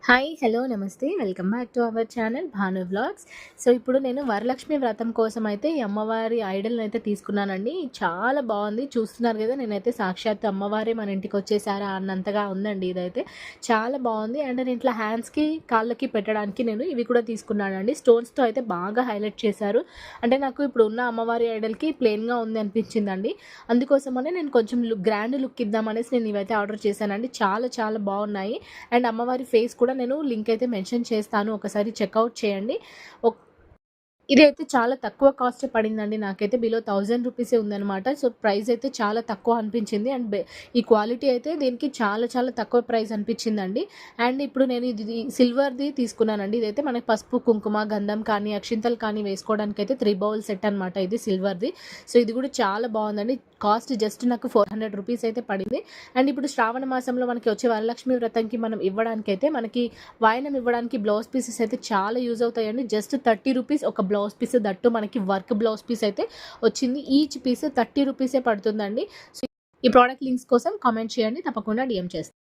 Hi hello నమస్తే welcome back to our channel Bhanu vlogs. So ఇప్పుడు నేను వరలక్ష్మి వ్రతం కోసం అయితే ఈ అమ్మవారి ఐడల్ని అయితే తీసుకున్నానండి. చాలా బాగుంది, చూస్తున్నారు కదా. నేనైతే సాక్షాత్ అమ్మవారే మన ఇంటికి వచ్చేసారా అన్నంతగా ఉందండి. ఇదైతే చాలా బాగుంది. అండ్ నేను ఇట్లా హ్యాండ్స్కి కాళ్ళకి పెట్టడానికి నేను ఇవి కూడా తీసుకున్నానండి. స్టోన్స్తో అయితే బాగా హైలైట్ చేశారు. అంటే నాకు ఇప్పుడు ఉన్న అమ్మవారి ఐడల్కి ప్లెయిన్గా ఉంది అనిపించిందండి. అందుకోసమనే నేను కొంచెం గ్రాండ్ లుక్ ఇద్దామనేసి నేను ఇవైతే ఆర్డర్ చేశానండి. చాలా చాలా బాగున్నాయి. అండ్ అమ్మవారి ఫేస్ కూడా నేను లింక్ అయితే మెన్షన్ చేస్తాను, ఒకసారి చెక్అవుట్ చేయండి. ఇదైతే చాలా తక్కువ కాస్ట్ పడిందండి. నాకైతే బిలో 1000 రూపీసే ఉందనమాట. సో ప్రైస్ అయితే చాలా తక్కువ అనిపించింది. అండ్ ఈ క్వాలిటీ అయితే దీనికి చాలా చాలా తక్కువ ప్రైస్ అనిపించిందండి. అండ్ ఇప్పుడు నేను ఇది సిల్వర్ది తీసుకున్నానండి. ఇదైతే మనకి పసుపు కుంకుమ గంధం కానీ అక్షింతలు కానీ వేసుకోవడానికి అయితే 3 బౌల్ సెట్ అనమాట ఇది సిల్వర్ది. సో ఇది కూడా చాలా బాగుందండి. కాస్ట్ జస్ట్ నాకు 400 రూపీస్ అయితే పడింది. అండ్ ఇప్పుడు శ్రావణ మాసంలో మనకి వచ్చే వరలక్ష్మి వ్రతంకి మనం ఇవ్వడానికి అయితే మనకి వాయనం ఇవ్వడానికి బ్లౌజ్ పీసెస్ అయితే చాలా యూజ్ అవుతాయండి. జస్ట్ 30 రూపీస్ ఒక బ్లౌజ్ పీస్, దట్టు మనకి వర్క్ బ్లౌజ్ పీస్ అయితే వచ్చింది. ఈచ్ పీస్ 30 రూపీసే పడుతుందండి. సో ఈ ప్రోడక్ట్ లింక్స్ కోసం కామెంట్ చేయండి, తప్పకుండా డిఎం చేస్తాను.